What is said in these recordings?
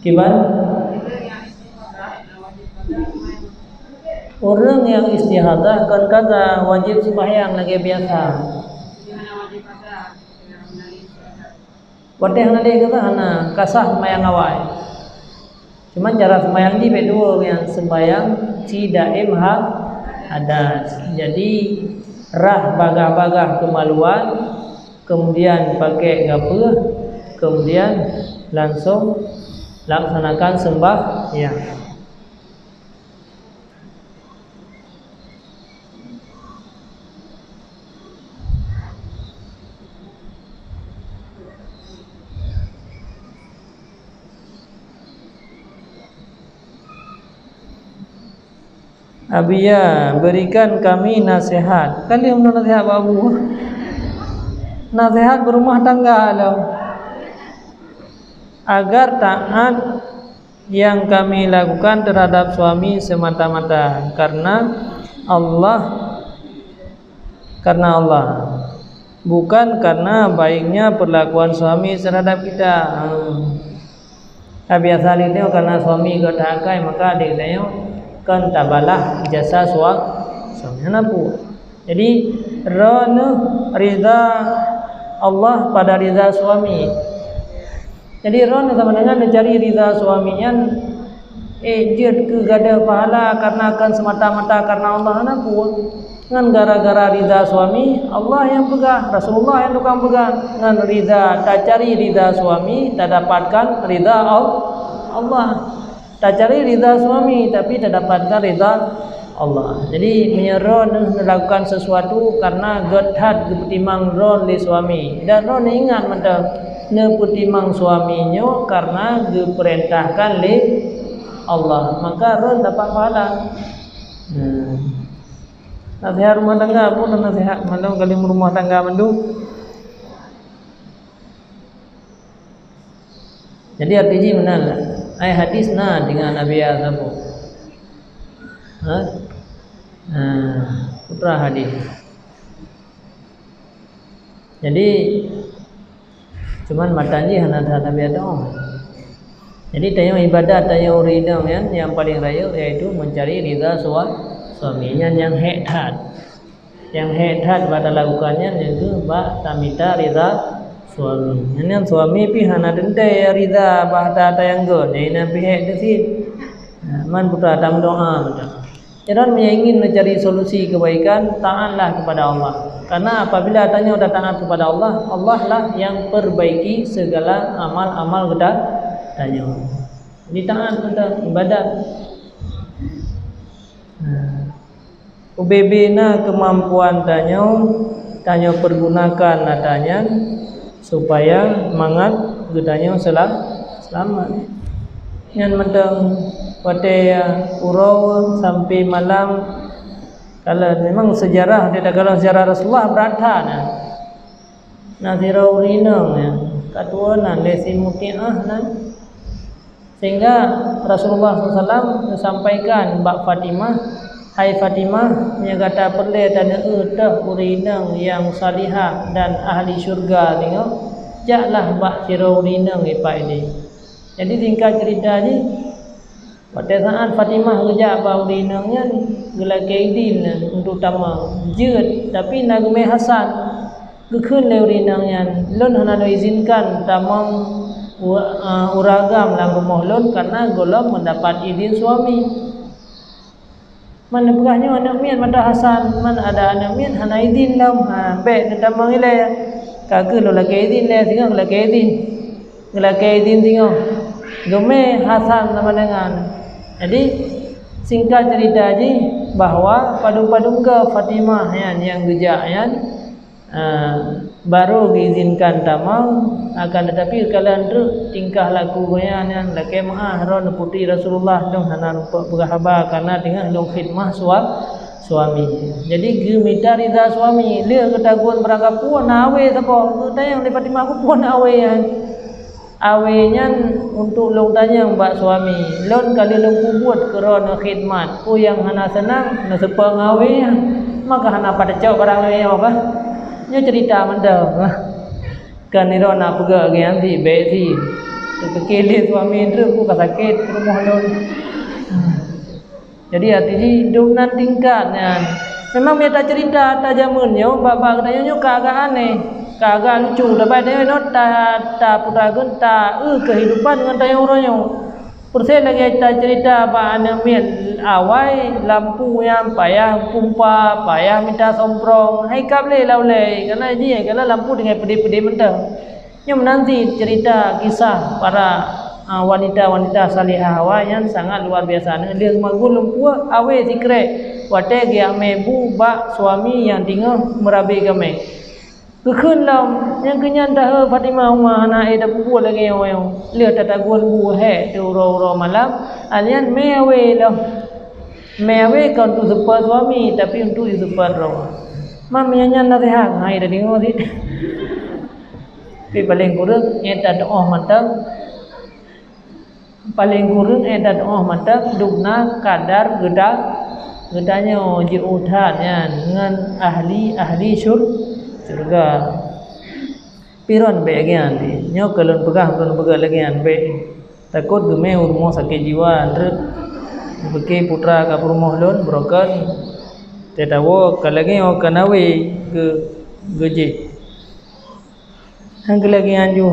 Gimana? Orang yang istihadah kan kata wajib sembahyang lagi biasa. Wateh nanti kata hana kasah sembahyang awal. Cuma cara sembahyang di bedua yang sembahyang ci daim hadas. Jadi rah bagah-bagah kemaluan, kemudian pakai gapuh, kemudian langsung laksanakan sembahyang. Abiya, berikan kami nasihat. Kali yang nasihat babu. Nasihat berumah tangga loh. Agar taat yang kami lakukan terhadap suami semata-mata karena Allah, bukan karena baiknya perlakuan suami terhadap kita. Biasa itu karena suami gatakai maka dia kan tabalah jasa suami napu. Jadi ridha Allah pada ridha suami. Jadi sama dengan mencari ridha suaminya jid ke gada pahala karena akan semata-mata karena Allah napu. Ngan gara-gara ridha suami Allah yang pegang, Rasulullah yang tukang pegang. Ngan ridha tak cari ridha suami tak dapatkan ridha Allah. Tak cari ridha suami tapi tak dapatkan ridha Allah. Jadi menyeron melakukan sesuatu karena gedhat kepetimang ron li suami. Dan ron ingat macam nepetimang suaminya karena diperintahkan li Allah. Maka ron dapat pahala. Nasihat rumah tangga pun nasihat malam kali rumah tangga mandu. Jadi artinya mana lah? Hadis na dengan Nabi Asabu. Putra hadis. Jadi cuman matanya hana Nabi Adam. Jadi tanya ibadat, tanya uridang yang paling raya yaitu mencari ridha suaminya yang hedat. Yang hedat pada lakukannya itu tamita ridha suami. Yang suami pi hana dendai ridha bahta tayanggo. Jadi nabi hedasit. Man putra tam doa macam. Jangan ingin mencari solusi kebaikan, taatlah kepada Allah. Karena apabila tanya sudah taat kepada Allah, Allah lah yang perbaiki segala amal-amal kita tanya. Jadi taat tentang ibadat. Ubebina kemampuan tanya pergunakan natanya supaya mangat gedanya selamat. Yang mendang pada urau sampai malam. Kalau memang sejarah kalau sejarah Rasulullah berada nazirau rinang katuanan lesi muti'ah sehingga Rasulullah SAW menyampaikan Mbak Fatimah, hai Fatimah, nyagata perle tanda utah urinang yang salihah dan ahli syurga tengok jaklah Mbak sirau rinang ipa ini. Jadi singkat cerita ni pada saat Fatimah kerja bau dinangnya gelak kaidin untuk tama jut tapi nagme Hasan gekun leurinangnya lon hana izinkan tamang uragam dalam rumah lon karena golong mendapat izin suami. Mana begahnya anak mian pada Hasan mana ada anak mian hana izin lam baik tamang ile kagak lo lagi izin le tengok lagi izin tengok geme Hasan sama dengan. Jadi singkat cerita aja bahawa padung-padung ke Fatimah yang gejak baru diizinkan tamang akan tetapi kalian tu tingkah laku yang laki maah ron putri Rasulullah dong hana berhaba karena dengan dong khidmah suami. Jadi gemita ridha suami dia ketaguan berangkat puan awe siapa tanya oleh Fatimah aku puan awe awenya untuk long tanya mbak suami lon kali long kubut kerana khidmat ku yang hana senang na sepang awe maka hana pada cau barang awe apa nya cerita mendau kan ni rona pega ganti beti Terkekele suami tu pun sakit rumah lon. Jadi hati ni hidup nan tingkatnya. Memang dia tak cerita tak zamannya, bapa katanya agak aneh, agak lucu. Tapi dia tak putakan tak kehidupan dengan tanya orangnya. Persen lagi cerita apa anak mil awai lampu yang payah pumpa, payah minta somprong. Hai kable laulai karena dia kalau lampu dengan pedih-pedih mentah. Yang menanti cerita kisah para wanita-wanita salihah yang sangat luar biasa. Dia magul lumpur awe sikret wate dia mebu bak suami yang tinggal merabi kami. Kekun lam yang kenyan dah Fatimah Umar anak dah bubuh lagi yang lihat tak gol bu he tu ro malam alian mewe lam mewe kan tu sepat suami tapi untuk sepat ro. Mami nyan nasihat hai dah dengar sih. Tapi paling kurang eta doa mantap. Paling kurang eta doa mantap dugna kadar gedanya jiutannya dengan ahli surga. Piron be gian di nyo kelon pegah lagi an be takut geme urmo sakit jiwa andre beke putra ka rumah lon broken tetawo kalagi o kanawe ke geje hang lagi anju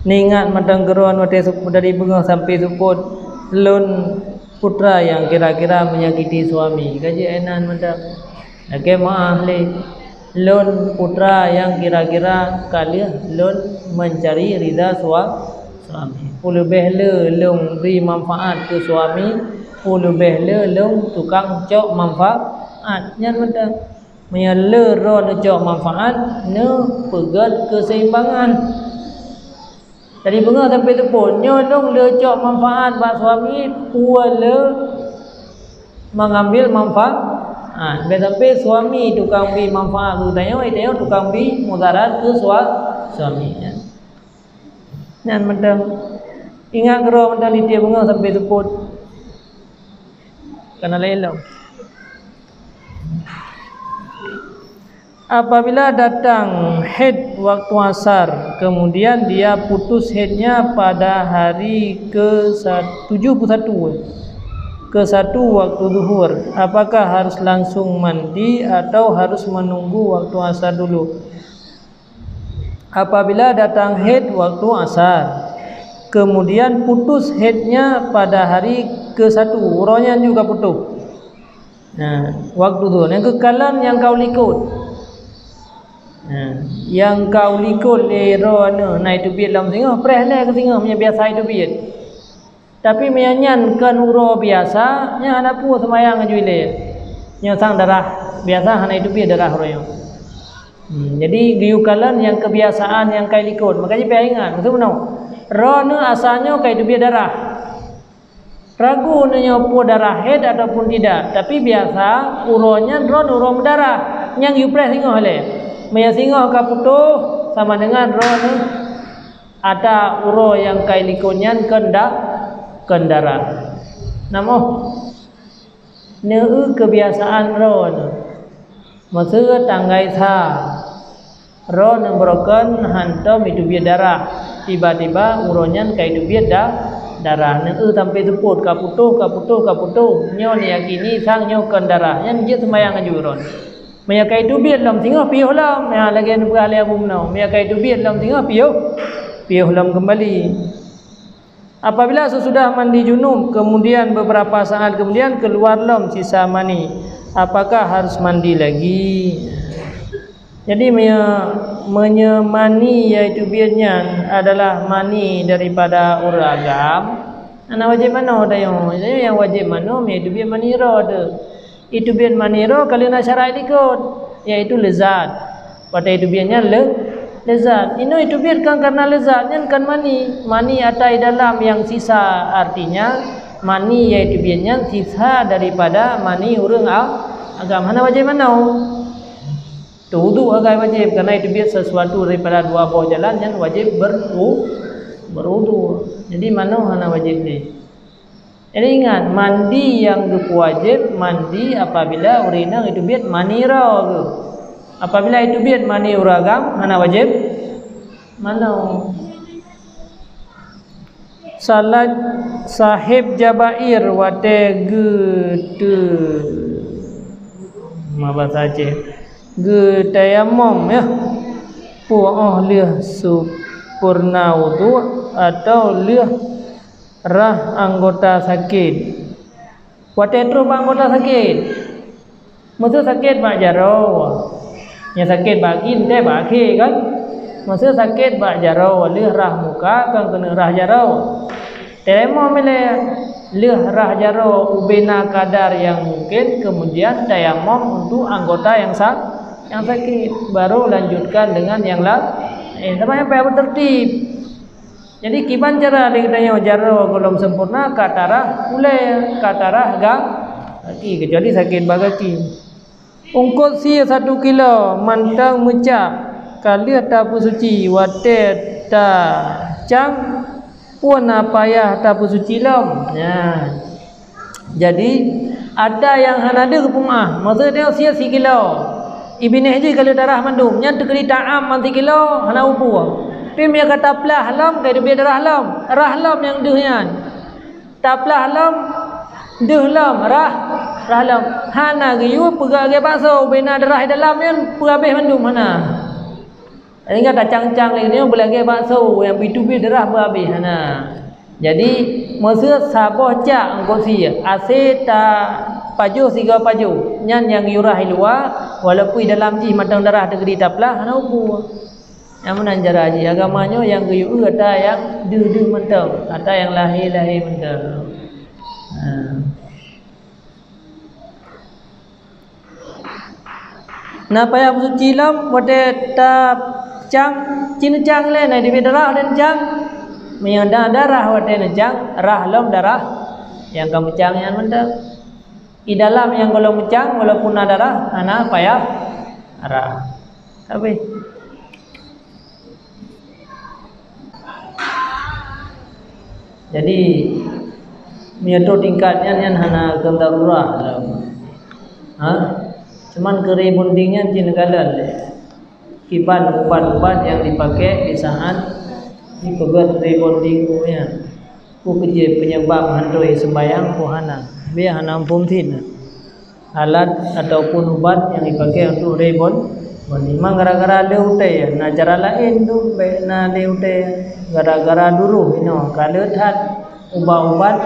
ningat matang geron wate dari bunga sampai support lon putra yang kira-kira menyakiti suami gaji enan mantap ake maaf le lon putra yang kira-kira kalian lon mencari ridha suami lebih lon beri manfaat ke suami lebih lon tukang cok manfaat nyan mantap menyala ron cok manfaat ne pegat keseimbangan. Jadi bunga sampai tepun nyolong le cok manfaat bak suami puala mengambil manfaat. Sampai suami tukang bi manfaat tu tanya tukang bi mudarat ke suami. Dan macam ingat kero mentaliti bunga sampai tepun. Karena lelang. Apabila datang haid waktu asar, kemudian dia putus haidnya pada hari ke-71 ke-1 waktu zuhur, apakah harus langsung mandi atau harus menunggu waktu asar dulu? Apabila datang haid waktu asar, kemudian putus haidnya pada hari ke-1, urangnya juga putus. Nah, waktu zuhur yang kekalan yang kau likut. Yang kau likut lerona naik tu biat dalam singa prehlah ke singa punya biasa itu biat tapi menyanyan kan uro biasa nya anak pu semayang ajuile nya sang darah biasa hana itu biat darah royo jadi giukalan yang kebiasaan yang kai likut makanya pe ingat betul benar rona asalnya kai itu biat darah ragu nanya pu darah head ataupun tidak tapi biasa uronya ron uro darah yang you press singa hale Maya singa ka putuh sama dengan roh ada uro yang kai likonyan kendara. Namo neu kebiasaan roh masa tanggai sa roh yang broken hantam itu biar darah tiba-tiba uronyan kai itu biar darah neu sampai teput ka putuh nyo ni yakini sang nyo kendara yang dia semayang ajuron. Maya kai tu biat lam tinggal piuh lam ya lagi nak beralih abu menau maya kai tu biat lam tinggal piuh lam kembali. Apabila sesudah mandi junub kemudian beberapa saat kemudian keluar lam sisa mani, apakah harus mandi lagi? Jadi menyemani iaitu biatnya adalah mani daripada uragam. Ana wajib mana ada yang wajib mana iaitu biat mani roda. Itu biar maniro kalau nak syarat ikut yaitu lezat pada itu biarnya lezat itu biarkan karena lezatnya kan mani atai dalam yang sisa artinya mani yaitu biarnya sisa daripada mani urang agama mana wajib mana tu wudu agak wajib karena itu biar sesuatu daripada dua buah jalan yang wajib berwudu jadi mana hana wajib ni. Jadi ingat mandi yang wajib mandi apabila urina itu biat mani raw. Apabila itu biat mani uragam mana wajib? Mana? salat sahib jabair wate ge bahasa Aceh ge tayamum ya puah lih supurna wudu atau lih rah anggota sakit wate terus anggota sakit maksud sakit bak jaro yang sakit bakin teh baki kan maksud sakit bak jaro lih rah muka kan kena rah jaro tayamum mele lih rah jaro ubena kadar yang mungkin kemudian tayamum untuk anggota yang sakit baru lanjutkan dengan yang lain sama yang bertertib. Jadi kiban cara dikatanya jaro belum sempurna katarah mulai katarah kaki kecuali sakit bagaki ungkut si 1 kilo mantang mecak kali tapu suci wate ta cang pun payah tapu suci lom ya. Jadi ada yang hanada ke pumah maksudnya sia 1 kilo ibineh je kalau darah mandum nya tekeri ta'am 1 kilo hana upu tapi dia kata plah lam kai dia darah lam yang duhnya taplah lam duh lam rah lam hana giyu pegak ge bakso bena darah dalam yang perabih mandum hana hingga tak cang-cang lagi dia belagi bakso yang pitu-pitu darah berhabis hana. Jadi masa sabah cak engkau sia ase ta paju siga paju nyan yang yurah luar walaupun dalam ji matang darah tegeri taplah hana upu yang menanjara ji agamanya yang geyu ada yang duh mentang ada yang lahir mentang na payah suci lam wate ta cang cin cang le na di darah dan cang menyanda darah wate na cang rah lam darah yang kamu cang yang mentang di dalam yang golong cang walaupun ada darah ana payah rah tapi jadi menyatu tingkatnya yang hana kendarurah cuman keri bondingnya cina kalan kiban ubat-ubat yang dipakai di saat dipegat rebonding punya ku kerja penyebab handoi sembayang puhana biar hana pumtin alat ataupun ubat yang dipakai untuk rebonding memang gara-gara leute na cara lain tu na leute gara-gara dulu ino kalau hat ubat-ubat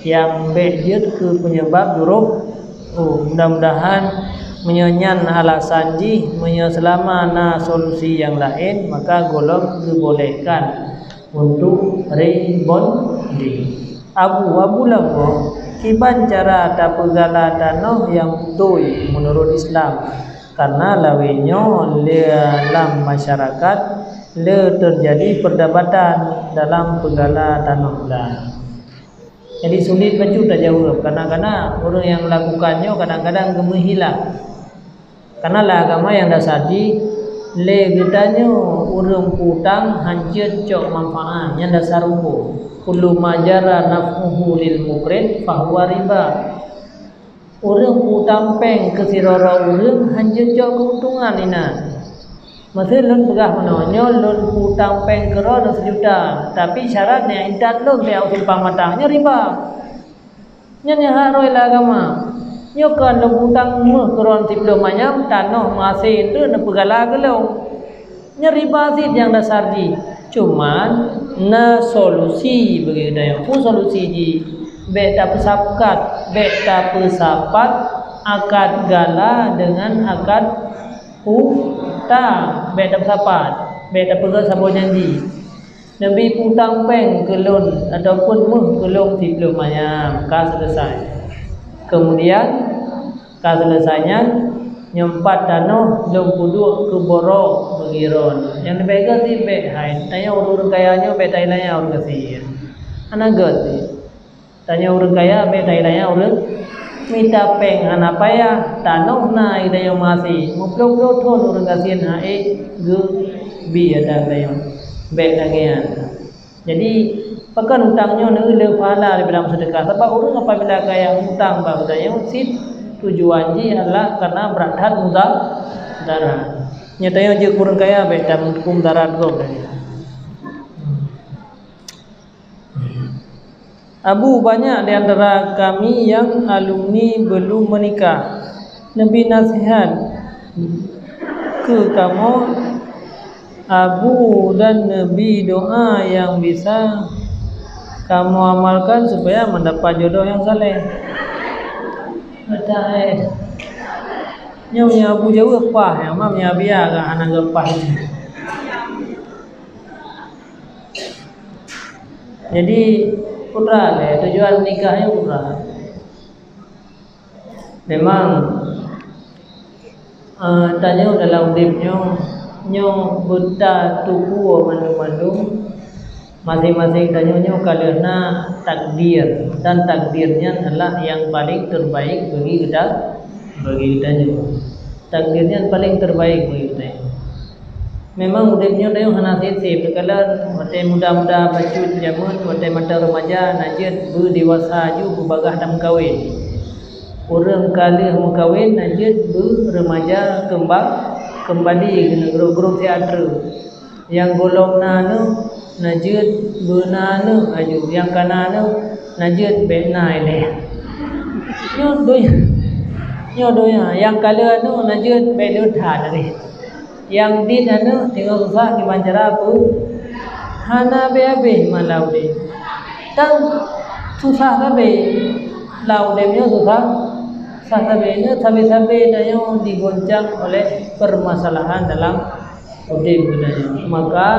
yang bejut ke penyebab dulu mudah-mudahan menyanyan alasan ji selama na solusi yang lain maka golong dibolehkan untuk rebonding abu lagu kiban cara tapegala danoh yang betul menurut Islam karena lawinyo dalam masyarakat terjadi perdebatan dalam penggala tanah lah. Jadi sulit baju tak jawab kadang-kadang orang yang melakukannya kadang-kadang gemehilah karena lah agama yang dasar di le getanya urang putang hancur cok manfaat yang dasar hukum kullu majara naf'uhu lil mukrid fahuwa riba urang putang peng ke sirara urang hancur cok keuntungan ina maksud lun pegah menonyo lun putang peng kero 2 juta tapi syaratnya intat lun dia usul pamatahnya riba nya haroi lah agama nyo kan lun putang meh keron sebelum manyam tanah masih itu na pegala gelau nya riba sih yang dasar ji cuman na solusi begitu yang pun solusi ji beta pesapkat beta pesapat akad gala dengan akad hutang beta bersapat beta pegang sabo janji Nabi putang peng ke lon ataupun meh ke lon sebelum maya ka selesai kemudian ka selesainya nyempat tanah lom puduk ke borok begiron yang dibega si be hai tanya urang kayanya be tailanya urang kasih anagat tanya urang kaya be tailanya urang minta peng hana payah tanah na ida yang masih muplo thon urang kasihan hae ge bi ada yang baik lagian jadi pakan hutangnya le pahala dalam sedekah sebab orang apabila kaya hutang bahudanya sit tujuan ji adalah karena berat mudarat nyatanya je kurang kaya baik dan hukum darat go Abu, banyak di antara kami yang alumni belum menikah. Nabi nasihat ke kamu, Abu dan Nabi, doa yang bisa kamu amalkan supaya mendapat jodoh yang saleh. Betul. Nyonya Abu jauh apa? Yang mamnya biar kan anak gempah. Jadi putra deh, tujuan nikahnya putra. Memang tanya dalam hidupnya nyo buta tuku mandu-mandu masing-masing tanya kalena takdir, dan takdirnya adalah yang paling terbaik bagi kita takdirnya paling terbaik bagi kita. Memang udahnya dah hana sip berkalan mate muda-muda bacut zaman mate mata remaja najid berdewasa ju berbagah dan kawin. Orang kali mengkawin najid beremaja kembali ke negeri teater. Yang golong nanu najid benanu aju yang kananu najid bena ini. Nyodoya yang kali anu najid belut hadari. Yang din anu tengok susah gimana cara apa hana be malau de tang susah sabe lau demnya susah sabenya sabe dayo digoncang oleh permasalahan dalam hidup budaya. Maka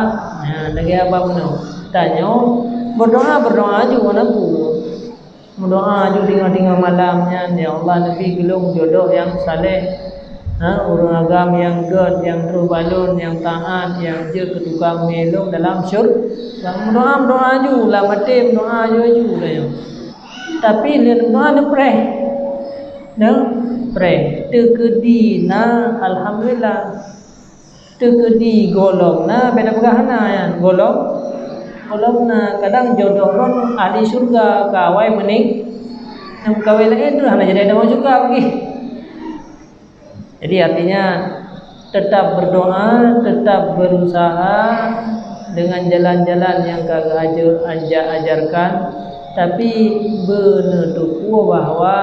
lagi apa puno tanyo berdoa juga nabu berdoa juga tinggal malamnya, ya Allah Nabi gelung jodoh yang saleh, orang agam yang good, yang terbalun, yang taat, yang je ketukang melong dalam syurga. Doa juga lah, matem doa juga ya. Tapi lihat doa nak pray, terkedi na alhamdulillah, terkedi golong na beda begahana ya golong na kadang jodoh ron ahli syurga kawai mening, nam kawai lain tu hana jadi ada juga bagi. Jadi artinya tetap berdoa, tetap berusaha dengan jalan-jalan yang kagak ajarkan, tapi benetuku bahwa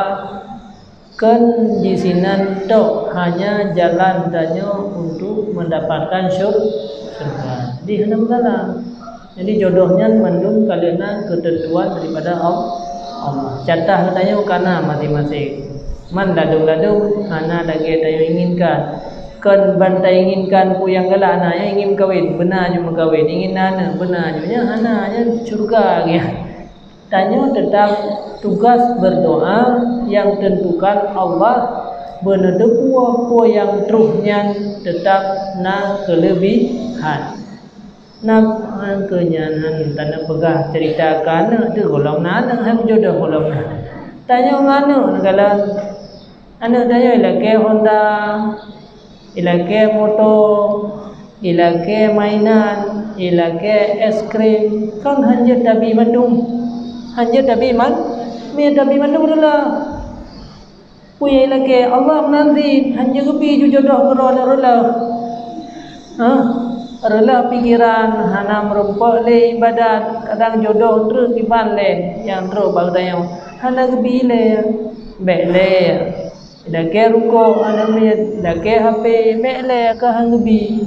kan di sini tok hanya jalan tanya untuk mendapatkan syurga. Jadi hendak dalam. Jadi jodohnya mandum kalena ketentuan daripada Allah. Catah katanya karena masing-masing. Man ladung-ladung anak lagi tayo inginkan. Kan bantai inginkan ku yang galak anaknya ingin kawin, benar cuma kawin. Ingin anak, benar juga anaknya surga ya. Tanya tetap tugas berdoa yang tentukan Allah benedepu apa yang terusnya tetap na kelebihan. Nak kenyanan tanah pegah ceritakan tu golong nana ham jodoh golong. Tanya nganu kalau anak tanya ilake Honda, ilake motor, ilake mainan, ilake es krim, kan hanya tabi mandum, tabi mandum adalah punya ilake Allah nanti hanya kepi jodoh berada adalah, adalah pikiran hana merumpuk le ibadat kadang jodoh terus kiban le yang terus bagdanya hana kepi le bele. Dah ke ruko anamnya dah ke HP mele ke hangbi.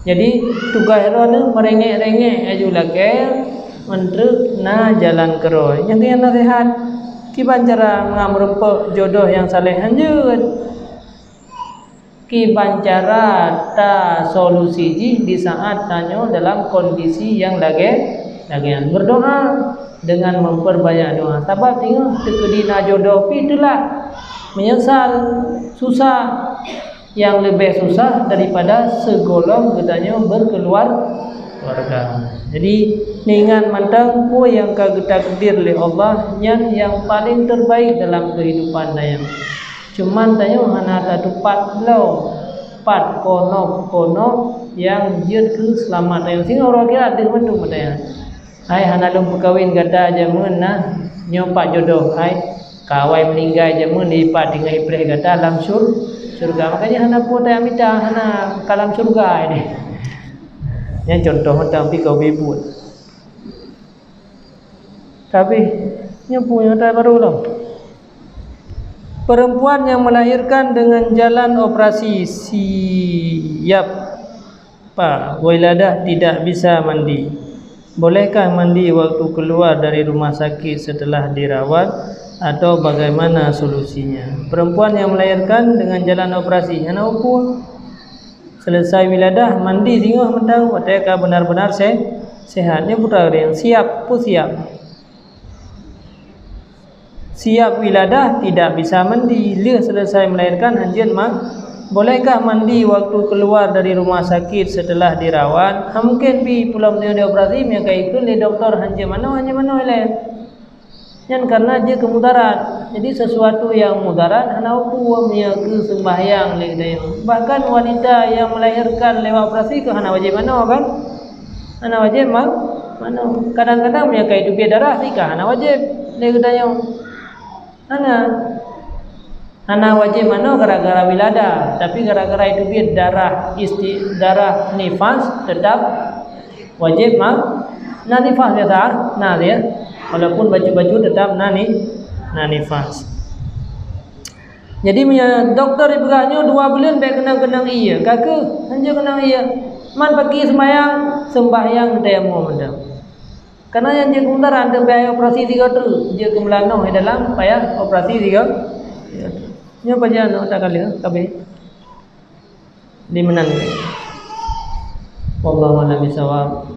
Jadi tugas ron merengek-rengek ajulah ke untuk na jalan keroi. Yang yang nasihat kiban cara mengamrempek jodoh yang saleh anjut. Kiban cara ta solusi di saat tanya dalam kondisi yang lagian berdoa dengan memperbanyak doa. Sebab tengok terkedina jodoh itulah menyesal susah yang lebih susah daripada segolong katanya berkeluarga. Jadi ningan mantang ku yang takdir oleh Allah yang paling terbaik dalam kehidupan daya. Cuman tanya hana satu pat konop yang jid ke selamat daya. Sing orang kira ada mendung daya. Hai hana lum kawin kata jamun nah nyopak jodoh hai kawai meninggal jamun lipat dengan ibrah kata dalam surga. Makanya hana pun tak minta hana kalam surga ini. Yang contoh macam pi kau bebut. Tapi punya tak baru lah. Perempuan yang melahirkan dengan jalan operasi siap wiladah tidak bisa mandi. Bolehkah mandi waktu keluar dari rumah sakit setelah dirawat atau bagaimana solusinya? Perempuan yang melahirkan dengan jalan operasi, ana upu selesai wiladah mandi singah mentau wateka benar-benar sehatnya putra yang siap pun siap wiladah tidak bisa mandi. Dia selesai melahirkan hanjian bolehkah mandi waktu keluar dari rumah sakit setelah dirawat? Mungkin pi pulang dia operasi mereka itu le doktor hanjian mana le. Dan karena dia kemudarat. Jadi sesuatu yang mudarat hana upu dia ke sembahyang le dia. Bahkan wanita yang melahirkan lewat operasi ke hana wajib mana kan? Hana wajib mana? Kadang-kadang mereka itu biar darah sih kan hana wajib le dia. Hana wajib mana gara-gara wiladah, tapi gara-gara itu biar darah nifas tetap wajib nifas biasa. Nah dia walaupun baju-baju tetap nifas. Jadi doktor ibugahnya 2 bulan baik kenang iya. Kakak hanya kenang iya. Man pergi sembahyang dia mau mendam. Karena yang dia kumtaran dia biaya operasi 3 tu. Dia kemelano dalam payah operasi 3. Nya paja no tak kali kabeh. Di menan. Wallahu a'lam bishawab.